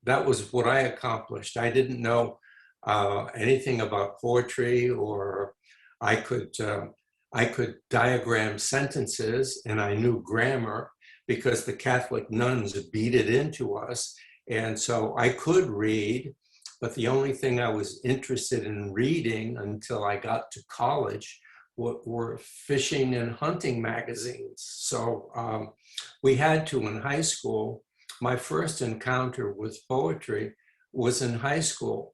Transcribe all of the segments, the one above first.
that was what I accomplished. I didn't know anything about poetry, or I could diagram sentences, and I knew grammar because the Catholic nuns beat it into us. And so I could read, but the only thing I was interested in reading until I got to college were fishing and hunting magazines. So we had to, in high school, my first encounter with poetry was in high school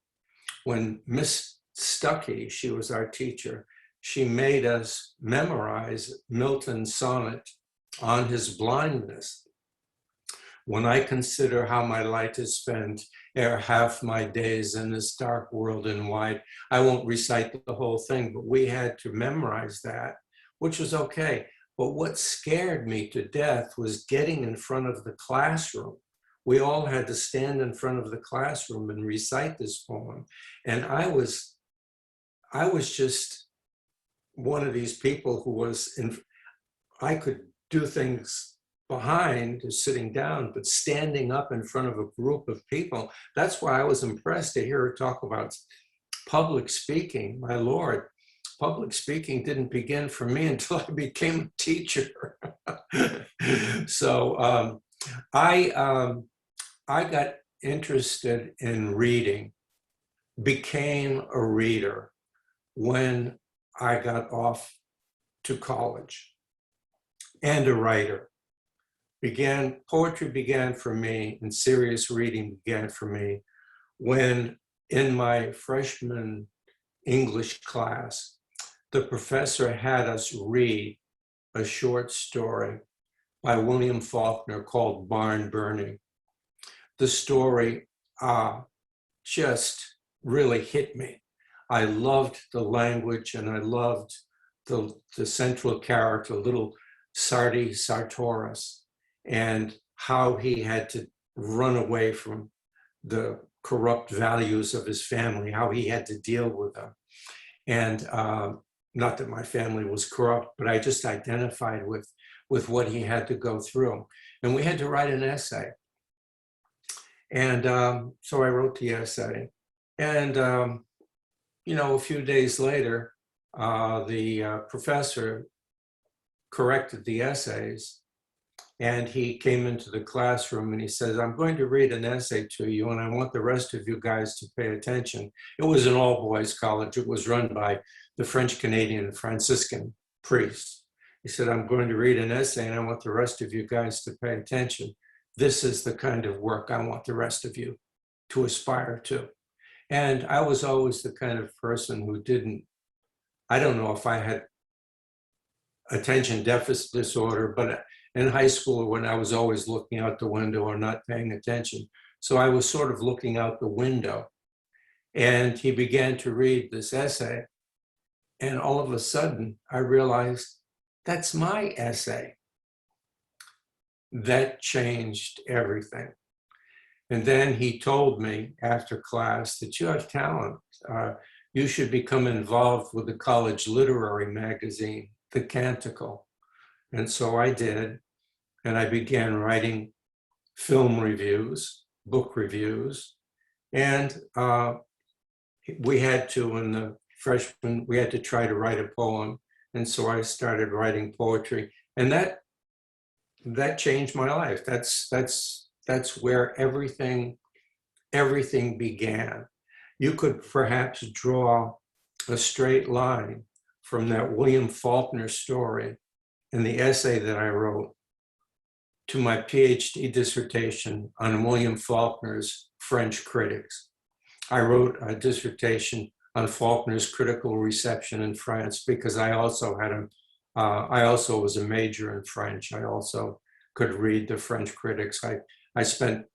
when Miss Stuckey, she was our teacher, she made us memorize Milton's sonnet on his blindness. When I consider how my light is spent, ere half my days in this dark world and wide, I won't recite the whole thing, but we had to memorize that, which was okay. But what scared me to death was getting in front of the classroom. We all had to stand in front of the classroom and recite this poem. And I was just one of these people who I could do things behind, sitting down, but standing up in front of a group of people. That's why I was impressed to hear her talk about public speaking. My Lord, public speaking didn't begin for me until I became a teacher. So I got interested in reading, became a reader when I got off to college, and a writer. Poetry began for me, and serious reading began for me when, in my freshman English class, the professor had us read a short story by William Faulkner called Barn Burning. The story just really hit me. I loved the language, and I loved the central character, little Sardi Sartoris, and how he had to run away from the corrupt values of his family, how he had to deal with them. And not that my family was corrupt, but I just identified with what he had to go through. And we had to write an essay. And so I wrote the essay. And, a few days later, the professor corrected the essays, and he came into the classroom and he says, I'm going to read an essay to you, and I want the rest of you guys to pay attention. It was an all-boys college. It was run by the French-Canadian Franciscan priests. He said, I'm going to read an essay, and I want the rest of you guys to pay attention. This is the kind of work I want the rest of you to aspire to. And I was always the kind of person who I don't know if I had attention deficit disorder, but in high school, when I was always looking out the window or not paying attention. So I was sort of looking out the window, and he began to read this essay. And all of a sudden I realized that's my essay. That changed everything. And then he told me after class that you have talent. You should become involved with the college literary magazine, The Canticle. And so I did. And I began writing film reviews, book reviews. And we had to, in the freshman, we had to try to write a poem. And so I started writing poetry. And that changed my life. That's where everything began. You could perhaps draw a straight line from that William Faulkner story and the essay that I wrote to my PhD dissertation on William Faulkner's French critics. I wrote a dissertation on Faulkner's critical reception in France because I also was a major in French. I also could read the French critics. I spent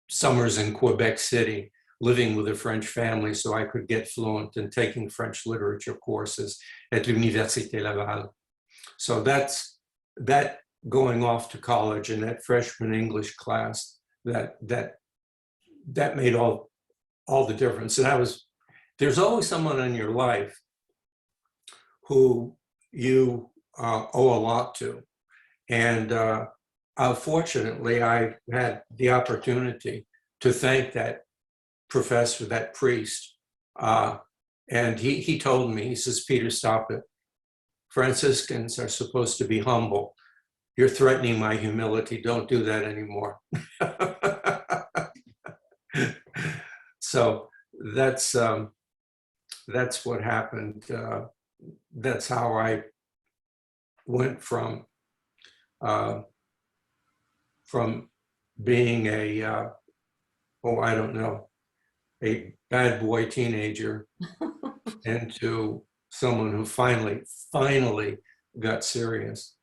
summers in Quebec City living with a French family so I could get fluent in taking French literature courses at l'Université Laval. So that going off to college in that freshman English class, that made all the difference. And there's always someone in your life who you owe a lot to. And fortunately, I had the opportunity to thank that professor, that priest. And he told me, he says, Peter, stop it. Franciscans are supposed to be humble. You're threatening my humility. Don't do that anymore. So that's what happened. That's how I went from being a, I don't know, a bad boy teenager into someone who finally got serious.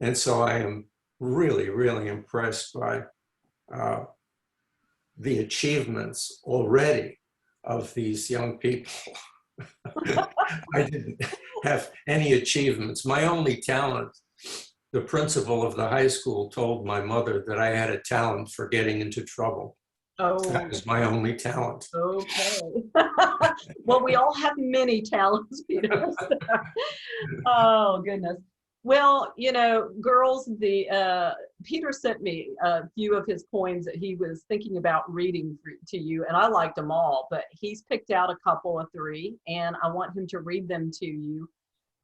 And so I am really, really impressed by the achievements already of these young people. I didn't have any achievements. My only talent, the principal of the high school told my mother that I had a talent for getting into trouble. Oh. That was my only talent. Okay. Well, we all have many talents, Peter. Oh, goodness. Well, you know, girls, Peter sent me a few of his poems that he was thinking about reading to you, and I liked them all, but he's picked out a couple of 3, and I want him to read them to you.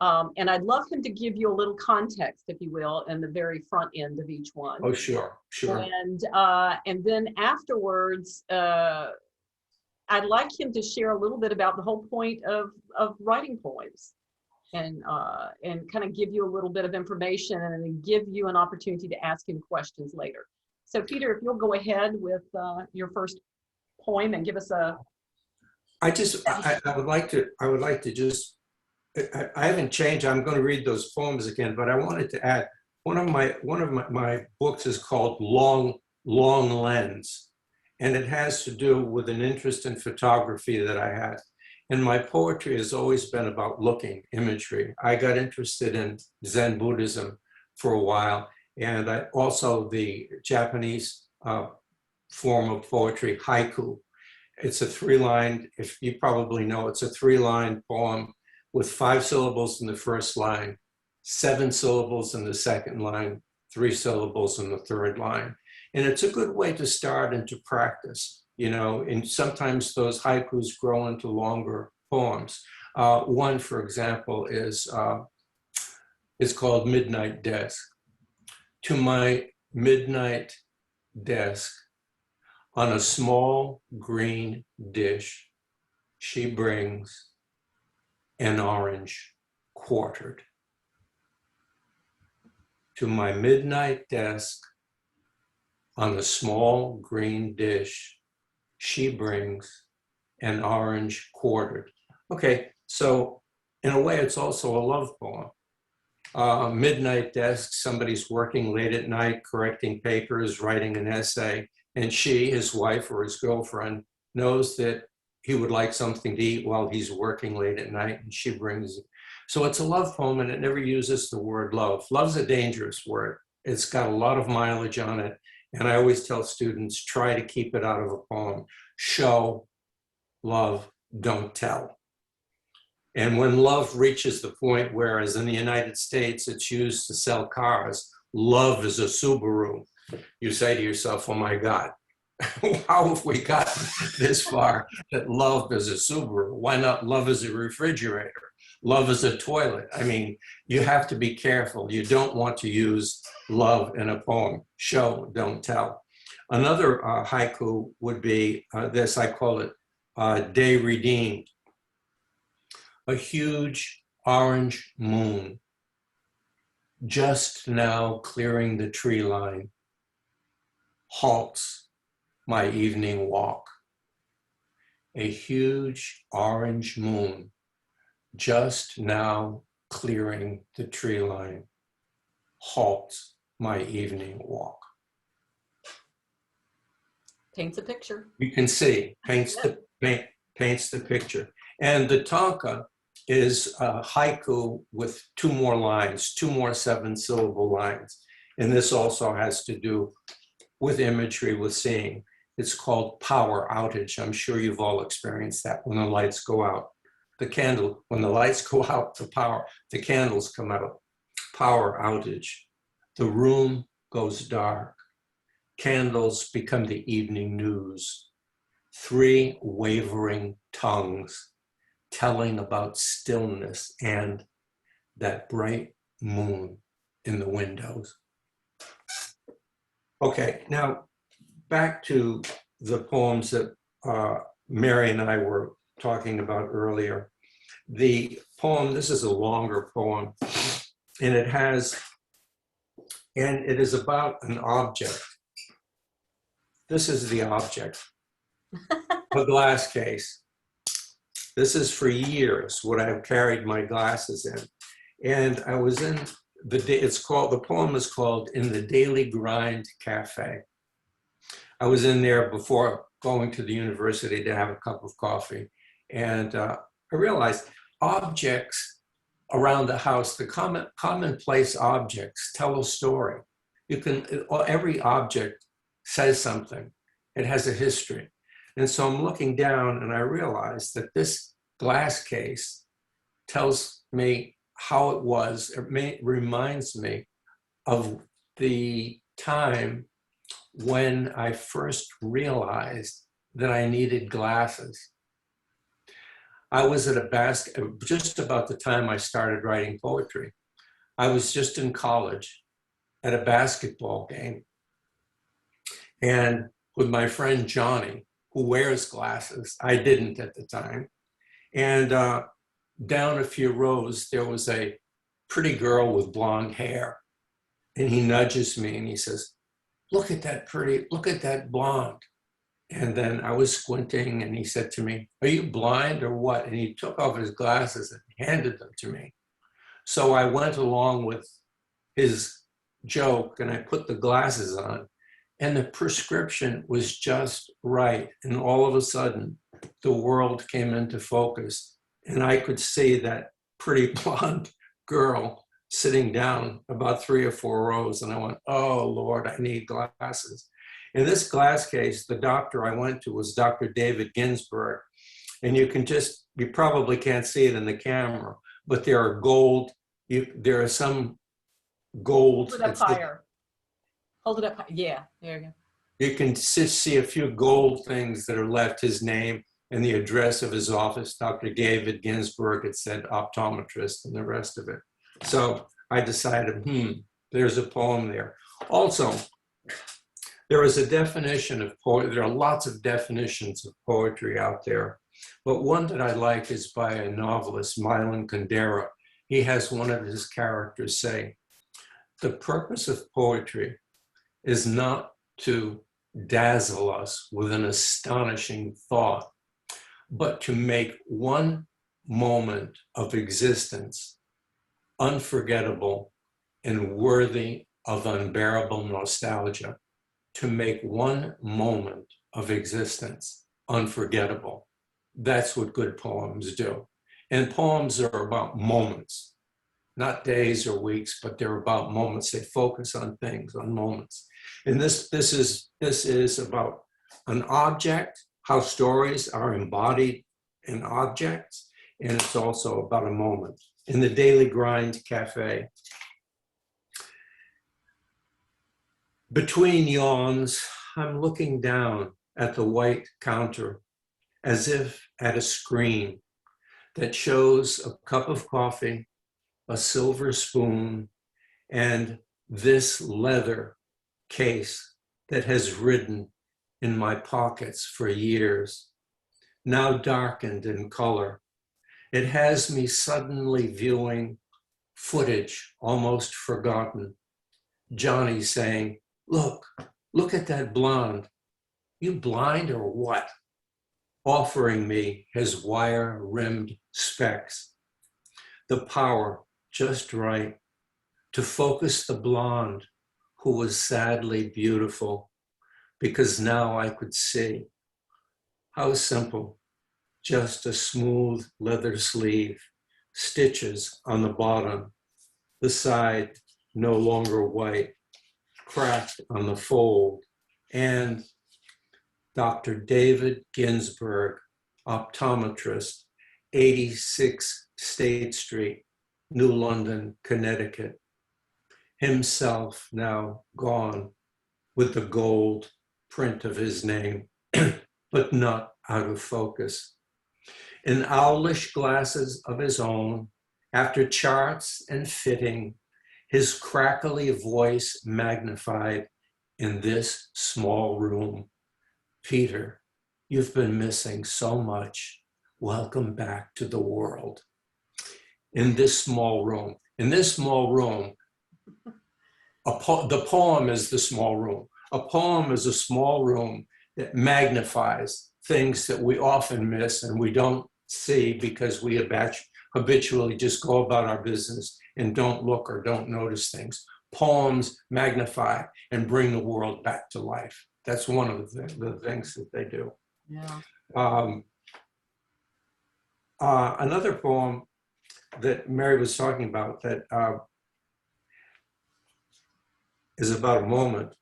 And I'd love him to give you a little context, if you will, in the very front end of each one. Oh, sure. And then afterwards, I'd like him to share a little bit about the whole point of writing poems, and kind of give you a little bit of information, and then give you an opportunity to ask him questions later. So, Peter, if you'll go ahead with your first poem and give us a. I would like to just. I haven't changed. I'm going to read those poems again, but I wanted to add one of my books is called Long Lens, and it has to do with an interest in photography that I had. And my poetry has always been about looking, imagery. I got interested in Zen Buddhism for a while, and also the Japanese form of poetry, haiku. It's a 3-line, if you probably know, it's a 3-line poem with 5 syllables in the first line, 7 syllables in the second line, 3 syllables in the third line. And it's a good way to start and to practice, you know, and sometimes those haikus grow into longer poems. One, for example, is called Midnight Desk. To my midnight desk, on a small green dish, she brings an orange quartered. To my midnight desk, on a small green dish, she brings an orange quartered. Okay, so in a way, it's also a love poem. Midnight desk, somebody's working late at night, correcting papers, writing an essay, and she, his wife or his girlfriend, knows that he would like something to eat while he's working late at night, and she brings it. So it's a love poem, and it never uses the word love. Love's a dangerous word. It's got a lot of mileage on it, and I always tell students, try to keep it out of a poem. Show, love, don't tell. And when love reaches the point where, as in the United States, it's used to sell cars, love is a Subaru, you say to yourself, oh my God, how have we gotten this far that love is a Subaru? Why not love is a refrigerator? Love is a toilet. I mean, you have to be careful. You don't want to use love in a poem. Show, don't tell. Another haiku would be this, I call it Day Redeemed. A huge orange moon, just now clearing the tree line, halts my evening walk. A huge orange moon, just now clearing the tree line, halts my evening walk. Paints a picture. You can see, paints the picture. And the tanka is a haiku with 2 more lines, 2 more 7-syllable lines. And this also has to do with imagery, with seeing. It's called power outage. I'm sure you've all experienced that when the lights go out. When the lights go out, the candles come out. Power outage. The room goes dark. candles become the evening news. 3 wavering tongues telling about stillness and that bright moon in the windows. Okay, now back to the poems that Mary and I were talking about earlier. The poem, this is a longer poem, and it is about an object. This is the object, a glass case. This is for years what I've carried my glasses in. And I was in the poem is called In the Daily Grind Cafe. I was in there before going to the university to have a cup of coffee. And I realized objects around the house, the commonplace objects tell a story. Every object says something. It has a history. And so I'm looking down and I realize that this glass case tells me how it was. It reminds me of the time when I first realized that I needed glasses. I was at just about the time I started writing poetry. I was just in college at a basketball game. And with my friend Johnny, who wears glasses, I didn't at the time. And down a few rows, there was a pretty girl with blonde hair. And he nudges me and he says, look at that blonde. And then I was squinting and he said to me, are you blind or what? And he took off his glasses and handed them to me. So I went along with his joke and I put the glasses on and the prescription was just right. And all of a sudden, the world came into focus and I could see that pretty blonde girl sitting down about 3 or 4 rows. And I went, oh Lord, I need glasses. In this glass case, the doctor I went to was Dr. David Ginsburg. And you probably can't see it in the camera, but there are some gold. Hold it up higher. Hold it up. Yeah, there you go. You can see a few gold things that are left, his name and the address of his office, Dr. David Ginsburg. It said optometrist and the rest of it. So I decided, there's a poem there. Also, there is a definition of poetry. There are lots of definitions of poetry out there, but one that I like is by a novelist, Milan Kundera. He has one of his characters say, the purpose of poetry is not to dazzle us with an astonishing thought, but to make one moment of existence unforgettable and worthy of unbearable nostalgia. To make one moment of existence unforgettable. That's what good poems do. And poems are about moments, not days or weeks, but they're about moments. They focus on things, on moments. And this is about an object, how stories are embodied in objects, and it's also about a moment. In the Daily Grind Cafe, between yawns, I'm looking down at the white counter as if at a screen that shows a cup of coffee, a silver spoon, and this leather case that has ridden in my pockets for years, now darkened in color. It has me suddenly viewing footage almost forgotten. Johnny saying, look at that blonde. You blind or what? Offering me his wire-rimmed specs. The power just right to focus the blonde who was sadly beautiful, because now I could see. How simple, just a smooth leather sleeve, stitches on the bottom, the side no longer white, cracked on the fold, and Dr. David Ginsburg, optometrist, 86 State Street, New London, Connecticut. Himself now gone, with the gold print of his name, but not out of focus. In owlish glasses of his own, after charts and fitting, his crackly voice magnified in this small room. Peter, you've been missing so much. Welcome back to the world. In this small room, the poem is the small room. A poem is a small room that magnifies things that we often miss and we don't see because we habitually just go about our business and don't look or don't notice things. Poems magnify and bring the world back to life. That's one of the things that they do. Yeah. Another poem that Mary was talking about that is about a moment.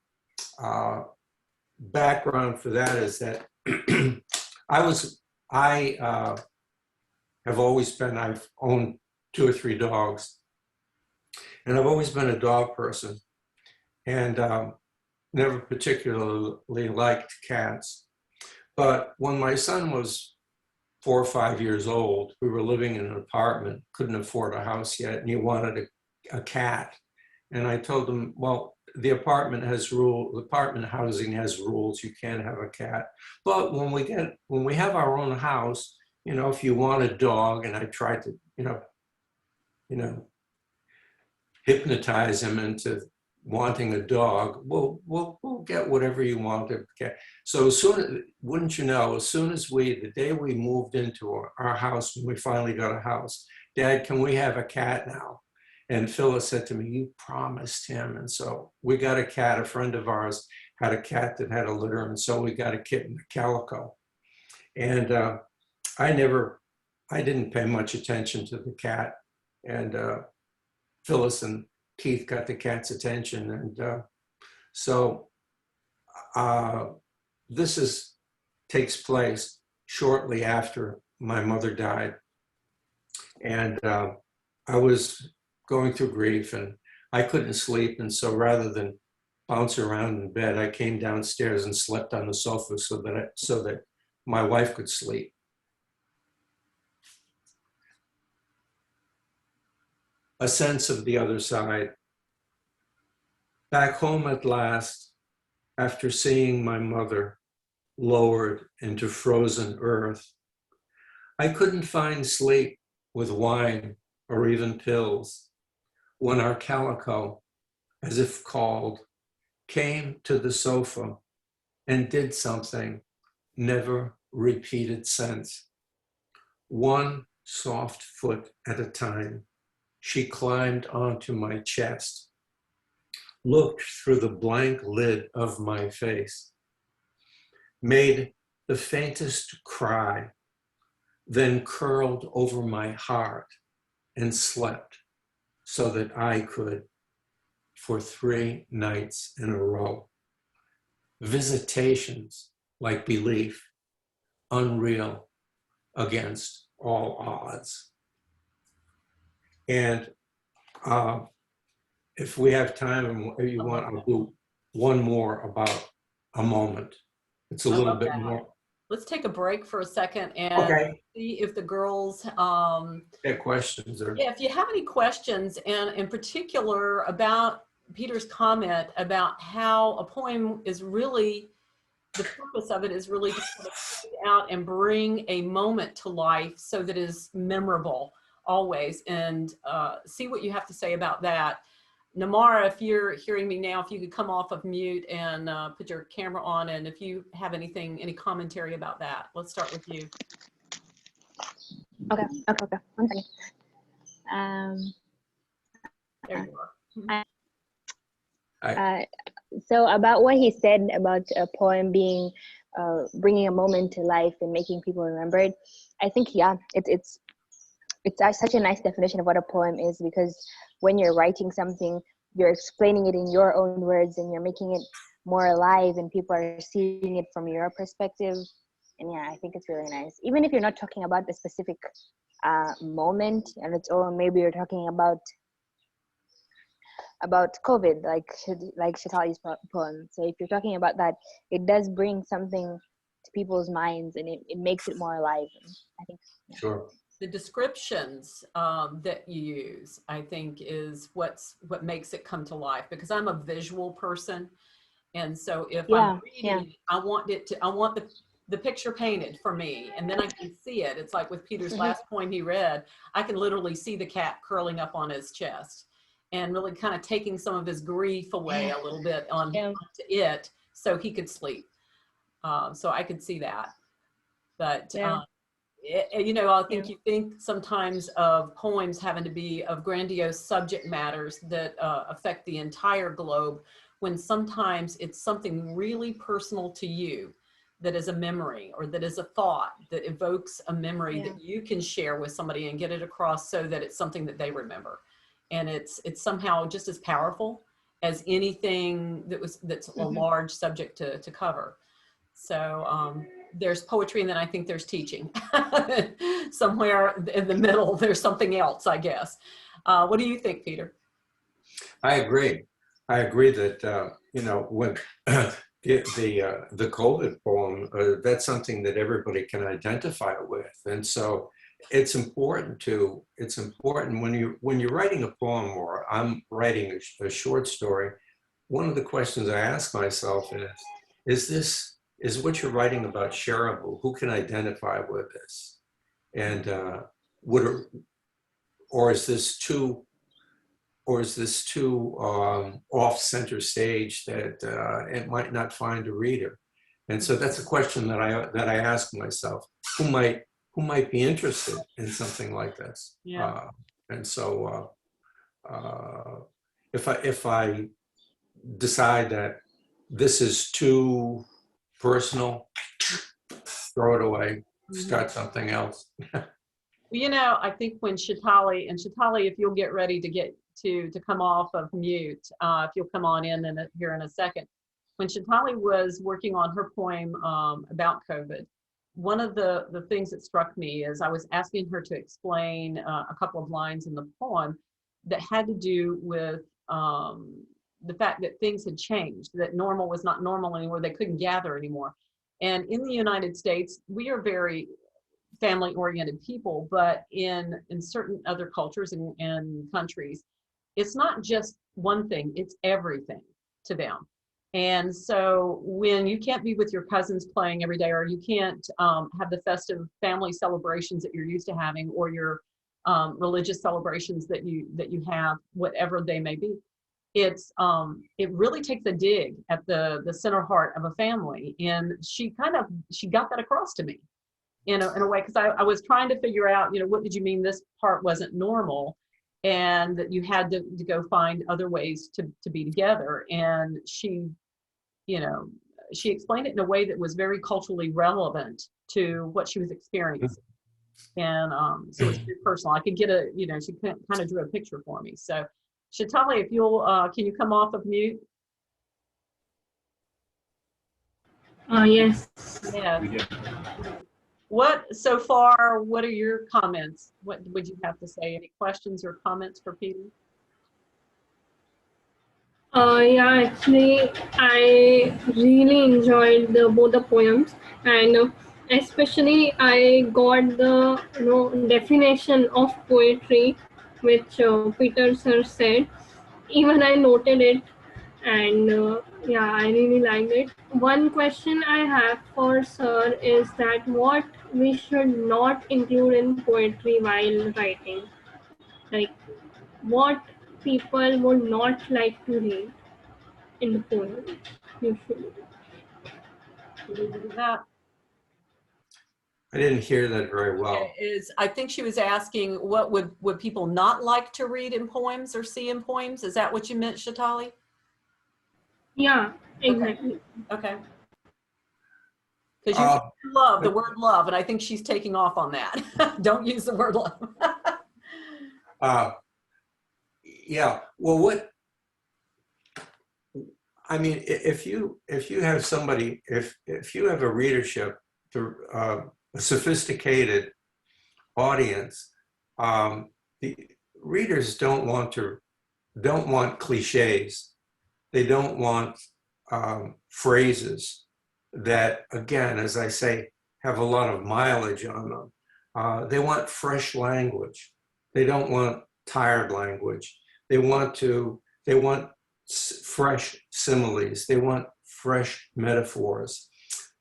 Background for that is that I've owned 2 or 3 dogs, and I've always been a dog person, and never particularly liked cats. But when my son was 4 or 5 years old, we were living in an apartment, couldn't afford a house yet, and he wanted a cat. And I told him, well, the apartment housing has rules, you can't have a cat. But when we have our own house, if you want a dog, and I tried to, hypnotize him into wanting a dog, we'll get whatever you want to get. So wouldn't you know, the day we moved into our house, when we finally got a house, Dad, can we have a cat now? And Phyllis said to me, you promised him. And so we got a cat. A friend of ours had a cat that had a litter. And so we got a kitten, a calico. And I didn't pay much attention to the cat. And Phyllis and Keith got the cat's attention. And so this takes place shortly after my mother died. And I was going through grief and I couldn't sleep. And so rather than bounce around in bed, I came downstairs and slept on the sofa so that my wife could sleep. A sense of the other side. Back home at last, after seeing my mother lowered into frozen earth, I couldn't find sleep with wine or even pills when our calico, as if called, came to the sofa and did something never repeated since. One soft foot at a time, she climbed onto my chest, looked through the blank lid of my face, made the faintest cry, then curled over my heart and slept so that I could for 3 nights in a row. Visitations like belief, unreal against all odds. And if we have time and you want, I'll do one more about a moment. It's a little bit more. Let's take a break for a second and see if the girls get questions. Yeah, if you have any questions, and in particular about Peter's comment about how a poem is really, the purpose of it is really to sort of take out and bring a moment to life so that it is memorable always, and see what you have to say about that. Namara, if you're hearing me now, if you could come off of mute and put your camera on, and if you have anything, any commentary about that. Let's start with you. Okay. 1 second. There you are. So about what he said about a poem being bringing a moment to life and making people remember it, I think it's such a nice definition of what a poem is, because when you're writing something, you're explaining it in your own words and you're making it more alive and people are seeing it from your perspective. And yeah, I think it's really nice. Even if you're not talking about the specific moment and it's all, maybe you're talking about about COVID, like Chaitali's poem. So if you're talking about that, it does bring something to people's minds, and it makes it more alive. And I think, yeah. Sure. The descriptions that you use, I think, is what makes it come to life, because I'm a visual person. And so if I'm reading it, I want the picture painted for me, and then I can see it. It's like with Peter's last poem he read, I can literally see the cat curling up on his chest and really kind of taking some of his grief away a little bit onto it so he could sleep. So I could see that. But you know, I think you think sometimes of poems having to be of grandiose subject matters that affect the entire globe, when sometimes it's something really personal to you that is a memory, or that is a thought that evokes a memory that you can share with somebody and get it across so that it's something that they remember. And it's somehow just as powerful as anything that's a large subject to cover. So there's poetry, and then I think there's teaching. Somewhere in the middle, there's something else, I guess. What do you think, Peter? I agree. I agree that, you know, when the COVID poem, that's something that everybody can identify with. And so it's important when you're writing a poem, or I'm writing a short story, one of the questions I ask myself is what you're writing about shareable? Who can identify with this? And or is this too off center stage that it might not find a reader? And so that's a question that I ask myself: who might be interested in something like this? And so if I decide that this is too personal, throw it away, start something else. You know, I think when Chaitali, if you'll get ready to come off of mute, if you'll come on in here in a second. When Chaitali was working on her poem about COVID, one of the things that struck me is I was asking her to explain a couple of lines in the poem that had to do with the fact that things had changed, that normal was not normal anymore, they couldn't gather anymore. And in the United States, we are very family-oriented people, but in certain other cultures and countries, it's not just one thing, it's everything to them. And so when you can't be with your cousins playing every day, or you can't have the festive family celebrations that you're used to having, or your religious celebrations that you have, whatever they may be, it really takes a dig at the center heart of a family. And she got that across to me in a way, because I was trying to figure out, you know, what did you mean this part wasn't normal, and that you had to go find other ways to be together. And she, you know, she explained it in a way that was very culturally relevant to what she was experiencing. And so it's very personal. I could get she kind of drew a picture for me. So Chaitali, if you'll, can you come off of mute? Yes. Yeah. So far, what are your comments? What would you have to say? Any questions or comments for Peter? Yeah, actually, I really enjoyed both the poems, and especially I got the definition of poetry, which Peter sir said. Even I noted it, and yeah, I really liked it. One question I have for sir is that what we should not include in poetry while writing, like what people would not like to read in the poem usually. I didn't hear that very well. I think she was asking, what would people not like to read in poems or see in poems? Is that what you meant, Chaitali? Yeah, exactly. Okay. Because you love the word love, and I think she's taking off on that. Don't use the word love. Yeah. Well, I mean, if you have somebody, if you have a readership, a sophisticated audience, the readers don't want to don't want cliches. They don't want phrases that, again, as I say, have a lot of mileage on them. They want fresh language. They don't want tired language. They want fresh similes. They want fresh metaphors.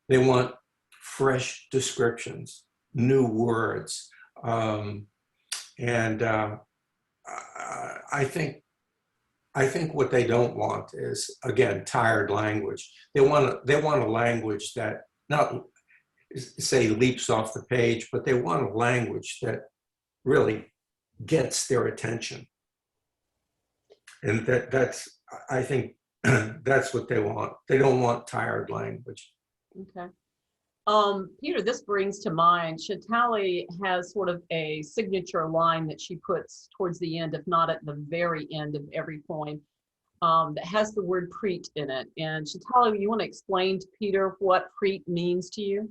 They want fresh descriptions, new words. And I think what they don't want is, again, tired language. They want a language that not say leaps off the page, but they want a language that really gets their attention. And that's I think that's what they want. They don't want tired language. Okay. Peter, this brings to mind, Chaitali has sort of a signature line that she puts towards the end, if not at the very end of every poem, that has the word preet in it. And Chaitali, you want to explain to Peter what preet means to you?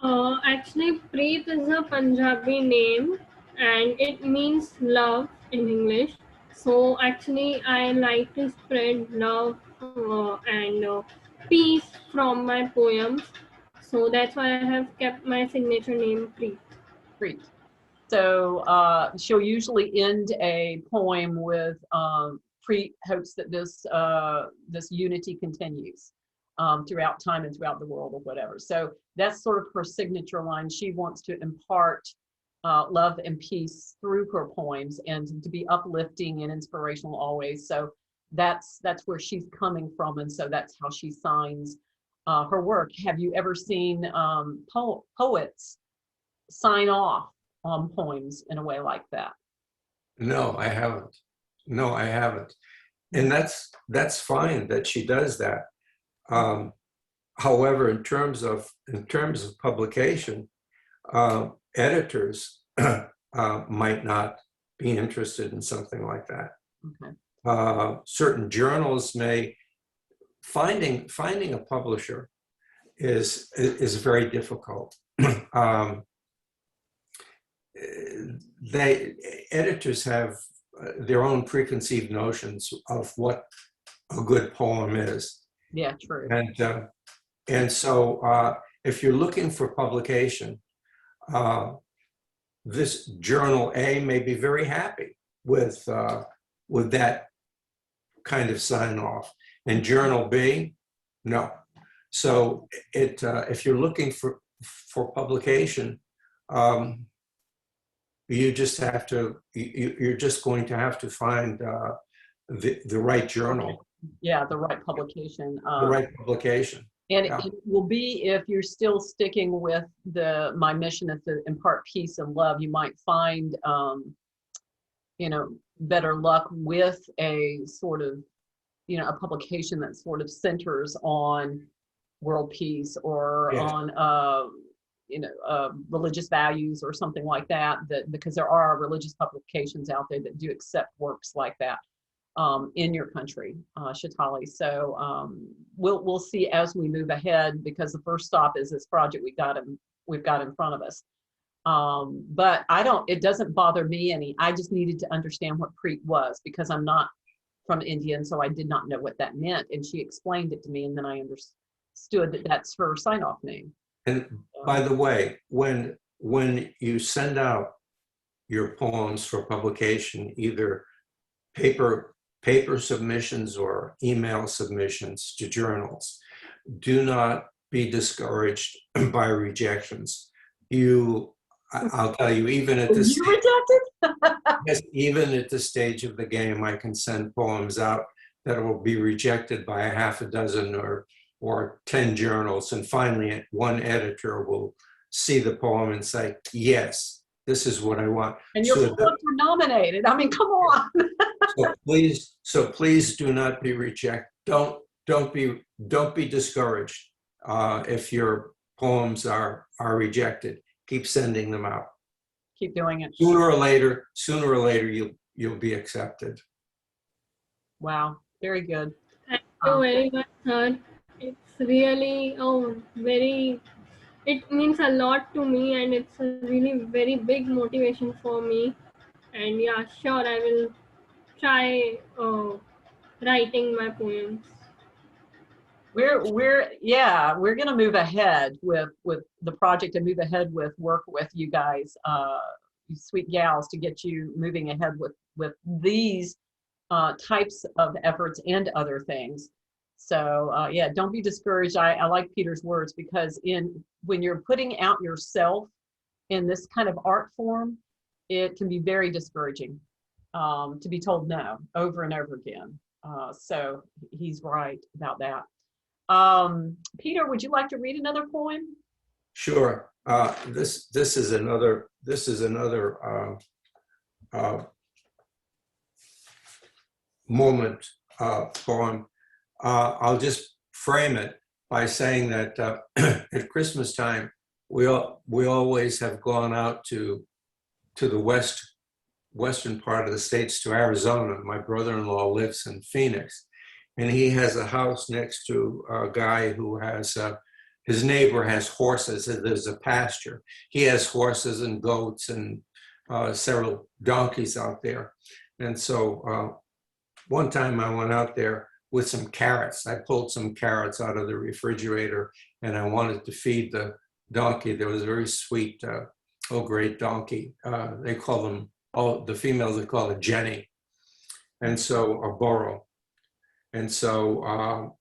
Actually, Preet is a Punjabi name and it means love in English. So actually, I like to spread love and peace from my poems. So that's why I have kept my signature name Preet. Preet. So she'll usually end a poem with Preet hopes that this unity continues throughout time and throughout the world or whatever. So that's sort of her signature line. She wants to impart love and peace through her poems and to be uplifting and inspirational always. So that's where she's coming from, and so that's how she signs her work. Have you ever seen poets sign off on poems in a way like that? No, I haven't. No, I haven't. And that's fine that she does that. However, in terms of publication, editors might not be interested in something like that. Okay. Certain journals may finding a publisher is very difficult. Editors have their own preconceived notions of what a good poem is. Yeah, true. And so if you're looking for publication, this journal A may be very happy with that kind of sign off, and journal B, no. So if you're looking for publication, you just have to you're just going to have to find the right journal. Yeah, the right publication. The right publication. And yeah. it will be, if you're still sticking with my mission is to impart peace and love, you might find, better luck with a sort of, a publication that sort of centers on world peace or Yeah. on, religious values or something like that, because there are religious publications out there that do accept works like that. In your country, Chaitali. So we'll see as we move ahead, because the first stop is this project we've got in front of us. But it doesn't bother me any. I just needed to understand what preet was, because I'm not from India, and so I did not know what that meant. And she explained it to me, and then I understood that that's her sign-off name. And by the way, when you send out your poems for publication, either paper submissions or email submissions to journals, do not be discouraged by rejections. I'll tell you, even at this You rejected? yes, even at this stage of the game, I can send poems out that will be rejected by a half a dozen or 10 journals, and finally one editor will see the poem and say, yes, this is what I want. And your poems were nominated. I mean, come on. So please do not be rejected. Don't be discouraged if your poems are rejected. Keep sending them out. Keep doing it. Sooner or later, you'll be accepted. Wow, very good. Thank you very much, sir. It's really it means a lot to me, and it's a really very big motivation for me. And yeah, sure, I will try writing my poems. We're gonna move ahead with the project and move ahead with work with you guys, you sweet gals, to get you moving ahead with these types of efforts and other things. So yeah, don't be discouraged. I like Peter's words, because when you're putting out yourself in this kind of art form, it can be very discouraging to be told no over and over again. So he's right about that. Peter, would you like to read another poem? Sure. This is another moment poem. I'll just frame it by saying that at Christmas time, we always have gone out to the western part of the states, to Arizona. My brother-in-law lives in Phoenix, and he has a house next to a guy who has his neighbor has horses. There's a pasture. He has horses and goats and several donkeys out there. And so one time I went out there with some carrots. I pulled some carrots out of the refrigerator, and I wanted to feed the donkey. There was a very sweet, great donkey. They call them, the females, they call it Jenny. And so, a burrow. And so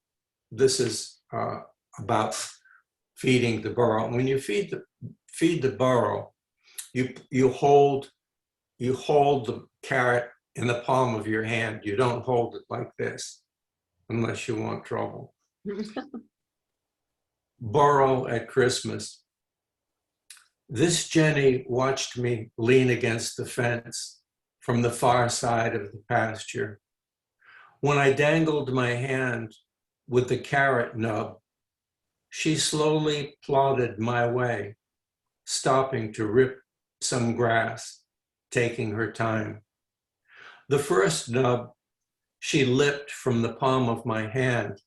this is about feeding the burrow. When you feed the burrow, you hold the carrot in the palm of your hand. You don't hold it like this, unless you want trouble. Burrow at Christmas. This Jenny watched me lean against the fence from the far side of the pasture. When I dangled my hand with the carrot nub, she slowly plodded my way, stopping to rip some grass, taking her time. The first nub she lipped from the palm of my hand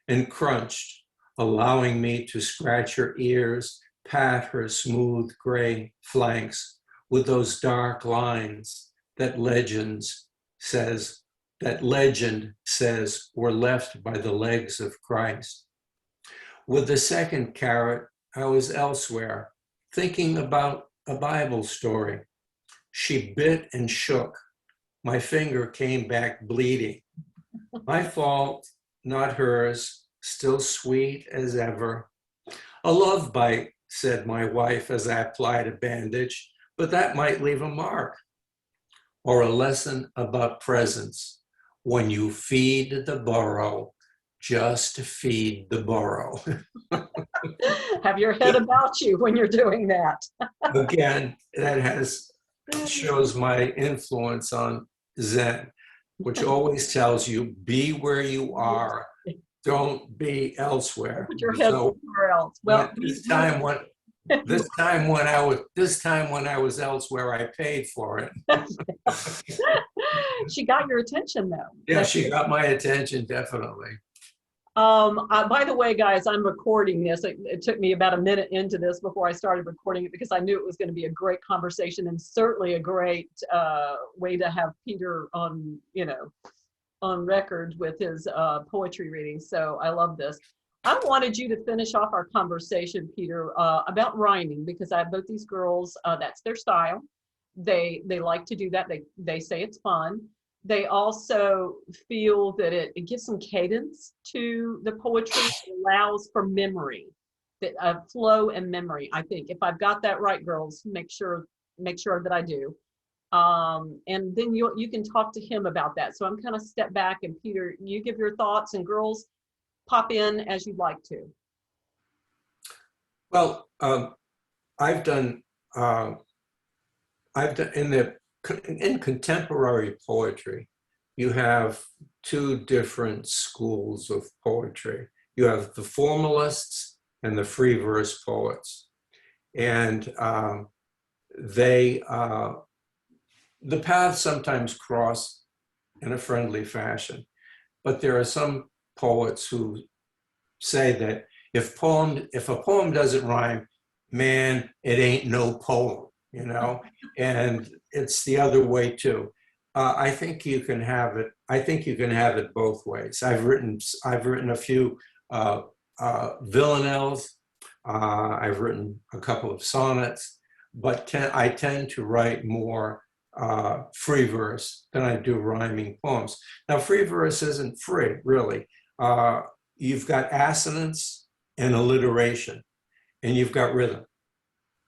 and crunched, allowing me to scratch her ears, pat her smooth gray flanks with those dark lines that legend says were left by the legs of Christ. With the second carrot, I was elsewhere, thinking about a Bible story. She bit and shook. My finger came back bleeding. My fault, not hers, still sweet as ever. A love bite, said my wife as I applied a bandage, but that might leave a mark. Or a lesson about presence. When you feed the burrow, just feed the burrow. Have your head about you when you're doing that. Again, that shows my influence on Zen, which always tells you, be where you are, don't be elsewhere. Put your head somewhere else. Well, this time when I was elsewhere, I paid for it. She got your attention, though. Yeah, she got my attention, definitely. By the way, guys, I'm recording this. It took me about a minute into this before I started recording it, because I knew it was going to be a great conversation, and certainly a great way to have Peter on record with his poetry reading. So I love this. I wanted you to finish off our conversation, Peter, about rhyming, because I have both these girls, that's their style. They like to do that. They say it's fun. They also feel that it gives some cadence to the poetry. It allows for memory, flow and memory. I think, if I've got that right, girls, make sure that I do. And then you can talk to him about that. So I'm kind of step back, and Peter, you give your thoughts, and girls, pop in as you'd like to. Well, I've done in contemporary poetry, you have two different schools of poetry. You have the formalists and the free verse poets. And the paths sometimes cross in a friendly fashion. But there are some poets who say that if a poem doesn't rhyme, man, it ain't no poem, and it's the other way too. I think you can have it. I think you can have it both ways. I've written a few villanelles. I've written a couple of sonnets, but I tend to write more free verse than I do rhyming poems. Now, free verse isn't free, really. You've got assonance and alliteration, and you've got rhythm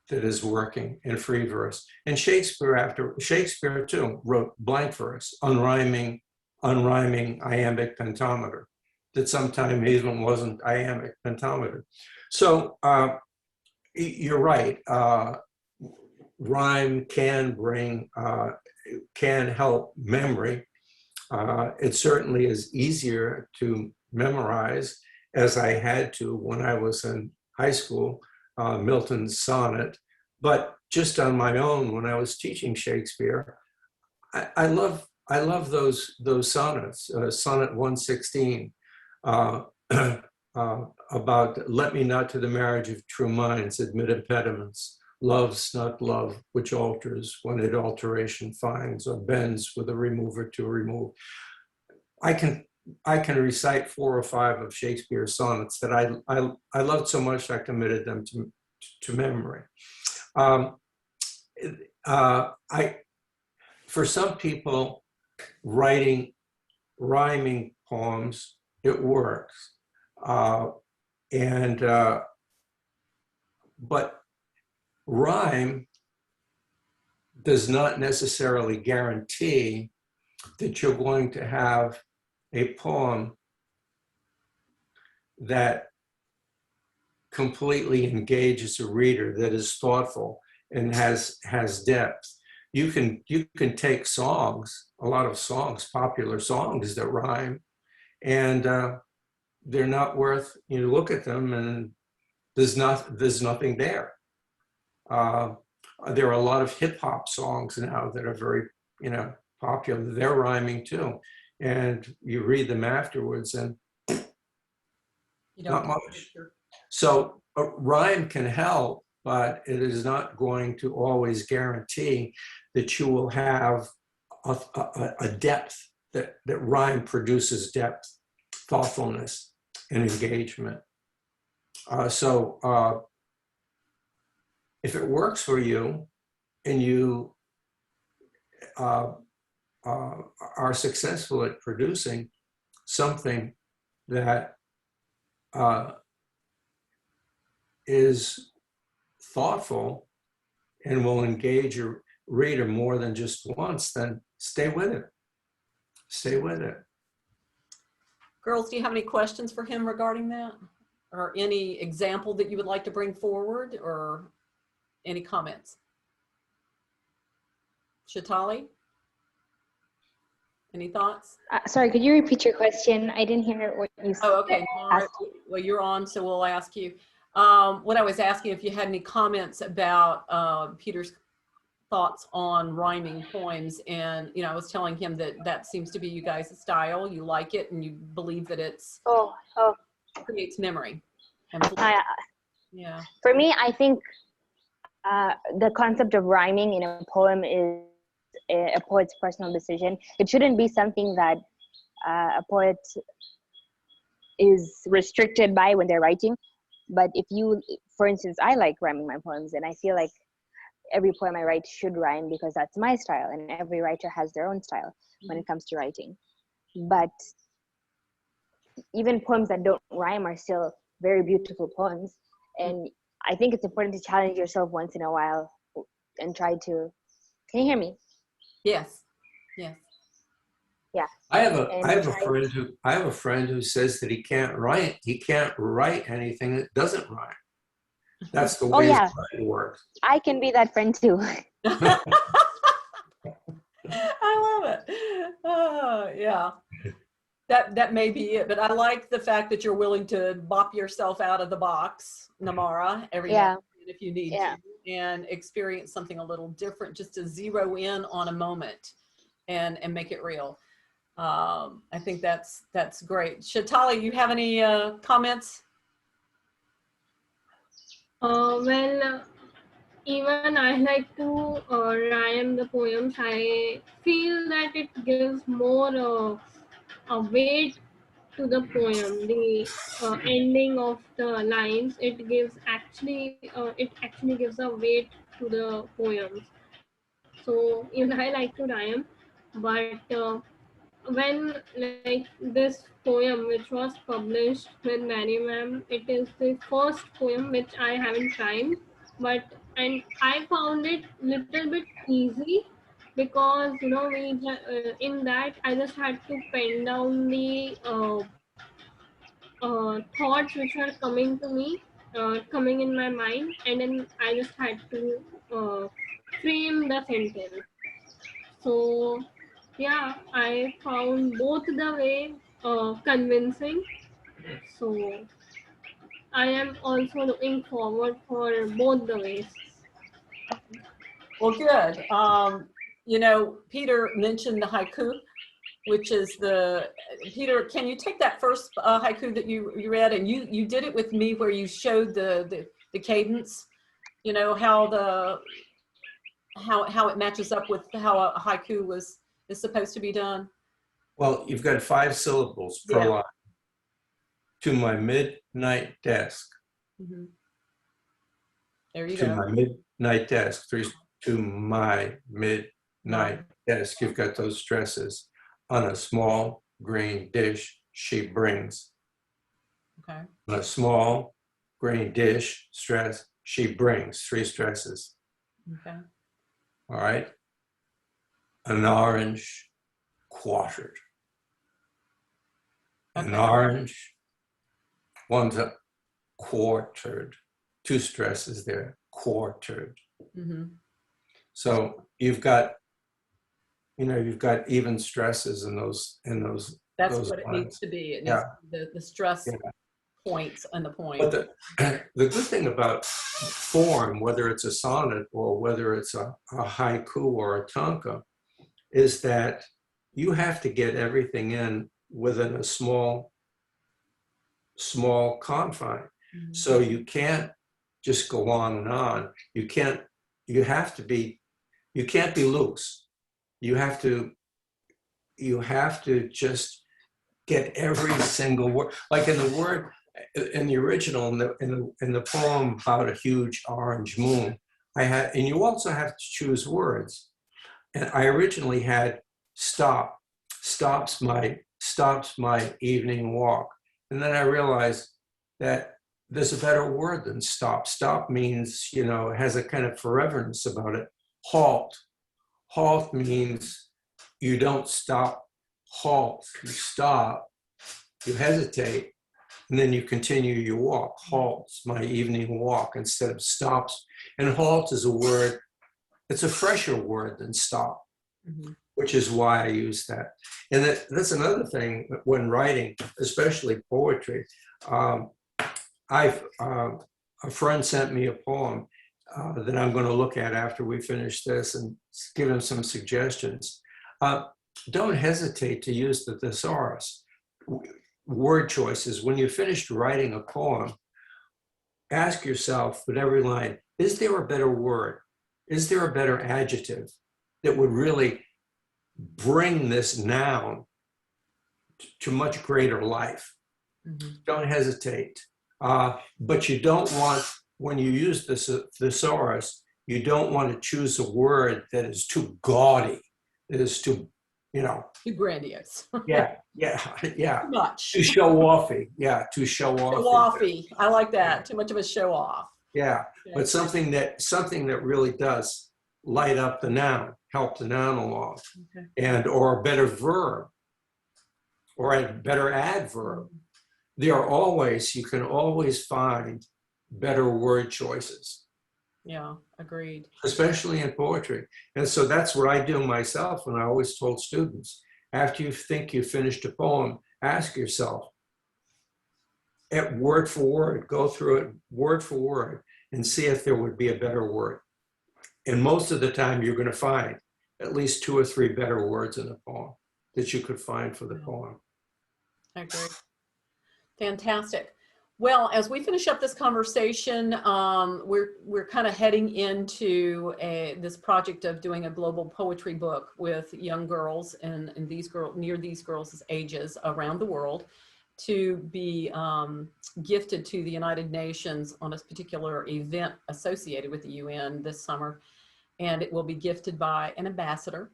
that is working in free verse. And Shakespeare too wrote blank verse, unrhyming iambic pentameter, that sometimes even wasn't iambic pentameter. So you're right. Rhyme can can help memory. It certainly is easier to memorize, as I had to when I was in high school, Milton's sonnet. But just on my own, when I was teaching Shakespeare, I love those sonnets. Sonnet 116 about "Let me not to the marriage of true minds admit impediments. Love's not love which alters when it alteration finds, or bends with a remover to remove." I can recite 4 or 5 of Shakespeare's sonnets that I loved so much I committed them to memory. For some people, writing rhyming poems, it works, but rhyme does not necessarily guarantee that you're going to have a poem that completely engages a reader, that is thoughtful and has depth. You can take songs, a lot of songs, popular songs that rhyme, and they're not worth, you look at them and there's nothing there. There are a lot of hip hop songs now that are very, popular. They're rhyming too, and you read them afterwards, and not much. So a rhyme can help, but it is not going to always guarantee that you will have a depth, that rhyme produces depth, thoughtfulness, and engagement. So if it works for you and you are successful at producing something that is thoughtful and will engage your reader more than just once, then stay with it. Stay with it. Girls, do you have any questions for him regarding that? Or any example that you would like to bring forward, or any comments? Chaitali? Any thoughts? Sorry, could you repeat your question? I didn't hear what you said. Oh, okay. All right. Well, you're on, so we'll ask you. What I was asking, if you had any comments about Peter's thoughts on rhyming poems, and I was telling him that seems to be you guys' style. You like it, and you believe that it's creates memory. Yeah. For me, I think the concept of rhyming in a poem is a poet's personal decision. It shouldn't be something that a poet is restricted by when they're writing. But if you, for instance, I like rhyming my poems, and I feel like every poem I write should rhyme because that's my style, and every writer has their own style when it comes to writing. But even poems that don't rhyme are still very beautiful poems. And I think it's important to challenge yourself once in a while and try to, can you hear me? Yes. Yes. Yeah. I have a friend who says that he can't write anything that doesn't rhyme. That's the way his brain works. I can be that friend too. I love it. Oh, yeah. That may be it, but I like the fact that you're willing to bop yourself out of the box, Namara, every now and then if you need to, and experience something a little different, just to zero in on a moment and make it real. I think that's great. Chaitali, you have any comments? Well, even I like to rhyme the poems. I feel that it gives more a weight to the poem. The ending of the lines, it actually gives a weight to the poems. So even I like to rhyme, but when like this poem which was published with Mary Ma'am, it is the first poem which I haven't rhymed, but and I found it little bit easy because in that I just had to pen down the thoughts which were coming to me, coming in my mind, and then I just had to frame the sentence. So yeah, I found both the way convincing. So I am also looking forward for both the ways. Well, good. Peter mentioned the haiku, which is Peter, can you take that first haiku that you read? And you did it with me where you showed the cadence, how it matches up with how a haiku is supposed to be done. Well, you've got 5 syllables per Yeah. line. To my midnight desk. Mm-hmm. There you To go. my midnight desk. 3 to my midnight desk. You've got those stresses. On a small green dish she brings. Okay. On a small green dish, stress, she brings 3 stresses. Okay. All right. An orange quartered. Okay. An orange, one's a quartered, 2 stresses there, quartered. Mm-hmm. So you've got even stresses in those That's those what it lines. needs to be. It needs Yeah. to be the stress Yeah. points and the point. But the good thing about form, whether it's a sonnet or whether it's a haiku or a tanka, is that you have to get everything in within a small confine. Mm-hmm. So you can't just go on and on. You can't be loose. You have to just get every single word. Like in the original, in the poem about a huge orange moon, and you also have to choose words. And I originally had stops my evening walk. And then I realized that there's a better word than stop. Stop means, it has a kind of foreverness about it. Halt. Halt means you don't stop. Halt. You stop, you hesitate, and then you continue your walk. Halt's my evening walk instead of stops. And halt is a word, it's a fresher word than stop. Mm-hmm. Which is why I use that. And that's another thing when writing, especially poetry. A friend sent me a poem that I'm going to look at after we finish this and give him some suggestions. Don't hesitate to use the thesaurus. Word choices. When you finished writing a poem, ask yourself with every line, is there a better word? Is there a better adjective that would really bring this noun to much greater life? Mm-hmm. Don't hesitate. But you don't want, when you use this thesaurus, you don't want to choose a word that is too gaudy, that is too, too grandiose. yeah. Too much. Too show-offy. Yeah, too show-offy. Show-offy. I like that. Too much of a show-off. Yeah, but something that really does light up the noun, help the noun along, okay. And or a better verb, or a better adverb. You can always find better word choices. Yeah, agreed. Especially in poetry. And so that's what I do myself, and I always told students, after you think you finished a poem, ask yourself, at word for word, go through it word for word and see if there would be a better word. And most of the time you're going to find at least 2 or 3 better words in the poem that you could find for the poem. I agree. Fantastic. Well, as we finish up this conversation, we're kind of heading into this project of doing a global poetry book with young girls and these girls near these girls' ages around the world to be gifted to the United Nations on a particular event associated with the UN this summer. And it will be gifted by an ambassador.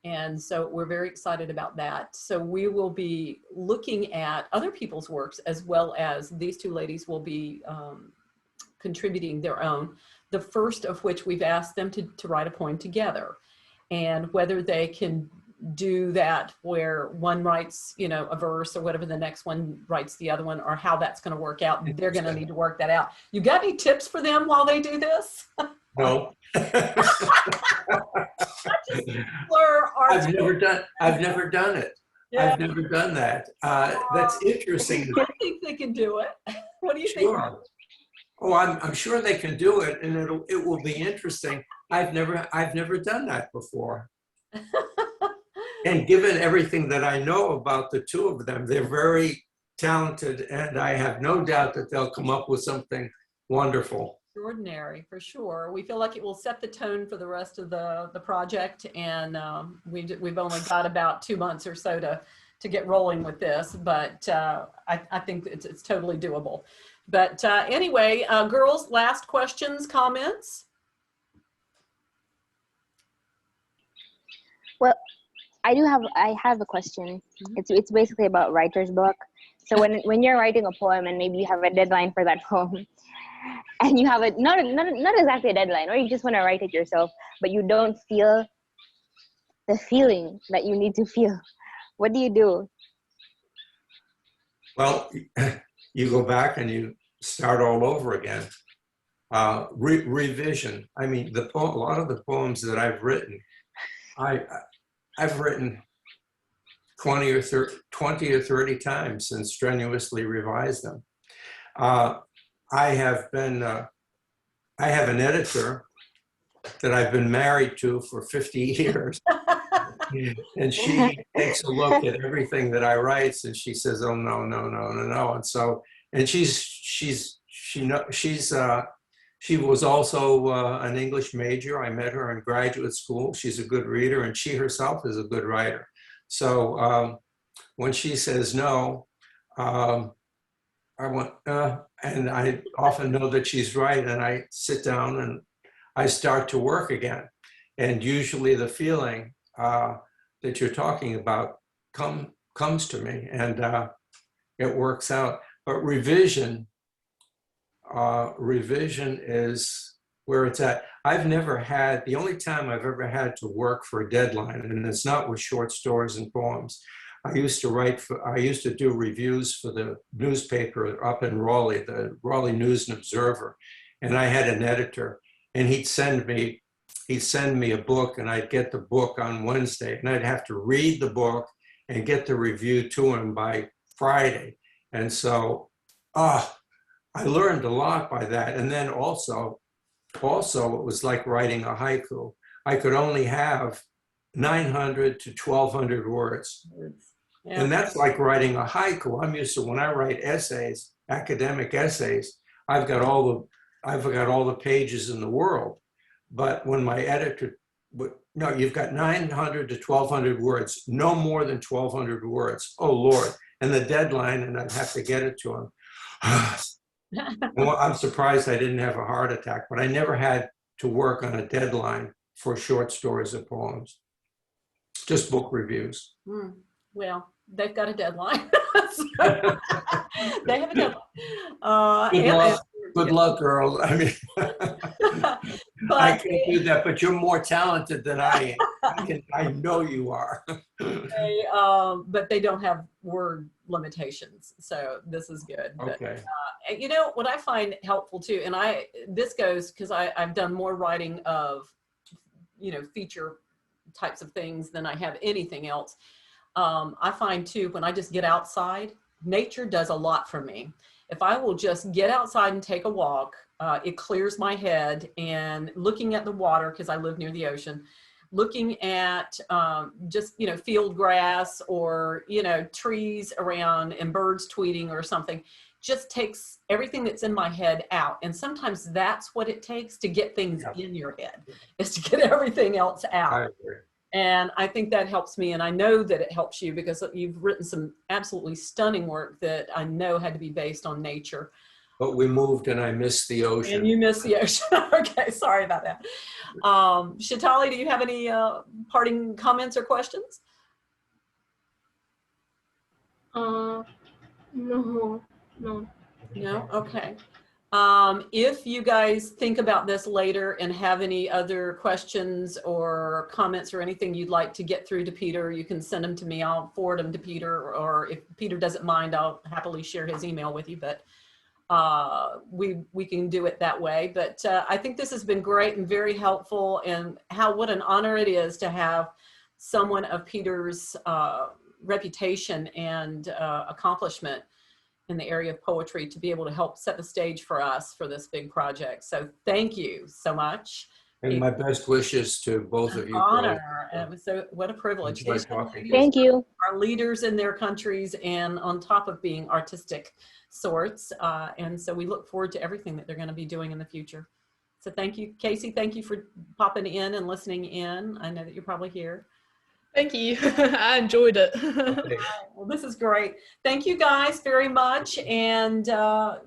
And so we're very excited about that. So we will be looking at other people's works as well as these two ladies will be contributing their own. The first of which we've asked them to write a poem together, and whether they can do that where one writes, you know, a verse or whatever, the next one writes the other one, or how that's going to work out. They're going to need to work that out. You got any tips for them while they do this? No. I've never done it. Yeah. I've never done that. That's interesting. I think they can do it. What do you think? Oh, I'm sure they can do it, and it will be interesting. I've never done that before. And given everything that I know about the two of them, they're very talented, and I have no doubt that they'll come up with something wonderful. Extraordinary, for sure. We feel like it will set the tone for the rest of the project, and we've only got about 2 months or so to get rolling with this, but I think it's totally doable. But anyway, girls, last questions, comments? Well, I have a question. It's basically about writer's block. So when you're writing a poem and maybe you have a deadline for that poem, and you have not exactly a deadline, or you just want to write it yourself, but you don't feel the feeling that you need to feel, what do you do? Well, you go back and you start all over again. Revision. I mean, a lot of the poems that I've written, I've written 20 or 30 times and strenuously revised them. I have an editor that I've been married to for 50 years. And she takes a look at everything that I write, and she says, "Oh, no. And so, and she was also an English major. I met her in graduate school. She's a good reader, and she herself is a good writer. So when she says no, I went, and I often know that she's right, and I sit down and I start to work again. And usually the feeling that you're talking about comes to me, and it works out. But revision is where it's at. The only time I've ever had to work for a deadline, and it's not with short stories and poems. I used to do reviews for the newspaper up in Raleigh, the Raleigh News and Observer. And I had an editor, and he'd send me a book, and I'd get the book on Wednesday, and I'd have to read the book and get the review to him by Friday. And so, I learned a lot by that. And then also it was like writing a haiku. I could only have 900 to 1,200 words. Yeah. And that's like writing a haiku. I'm used to, when I write essays, academic essays, I've got all the pages in the world. But when my editor no, you've got 900 to 1,200 words, no more than 1,200 words. Oh, Lord. And the deadline, and I'd have to get it to him. Well, I'm surprised I didn't have a heart attack, but I never had to work on a deadline for short stories or poems, just book reviews. Well, they've got a deadline. They have a deadline. Good luck, girls. I mean, I can't do that, but you're more talented than I am. I know you are. But they don't have word limitations, so this is good. Okay. But, you know what I find helpful too, and this goes because I've done more writing of, you know, feature types of things than I have anything else. I find too, when I just get outside, nature does a lot for me. If I will just get outside and take a walk, it clears my head, and looking at the water, because I live near the ocean, looking at just, you know, field grass or, you know, trees around and birds tweeting or something, just takes everything that's in my head out. And sometimes that's what it takes to get things in your head, is to get everything else out. I agree. And I think that helps me. And I know that it helps you because you've written some absolutely stunning work that I know had to be based on nature. But we moved and I missed the ocean. And you missed the ocean. Okay, sorry about that. Chaitali, do you have any parting comments or questions? No. No. No? Okay. If you guys think about this later and have any other questions or comments or anything you'd like to get through to Peter, you can send them to me. I'll forward them to Peter, or if Peter doesn't mind, I'll happily share his email with you, but we can do it that way. But I think this has been great and very helpful, and what an honor it is to have someone of Peter's reputation and accomplishment in the area of poetry to be able to help set the stage for us for this big project. So thank you so much. And my best wishes to both of you. Honor. And it was what a privilege. Enjoyed talking. Thank you. Are leaders in their countries and on top of being artistic sorts. And so we look forward to everything that they're going to be doing in the future. So thank you, Casey. Thank you for popping in and listening in. I know that you're probably here. Thank you. I enjoyed it. Okay. Well, this is great. Thank you guys very much. And,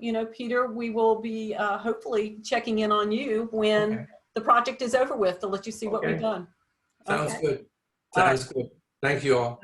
you know, Peter, we will be hopefully checking in on you when the project is over with to let you see what we've done. Sounds Okay. good. All right. Sounds good. Thank you all.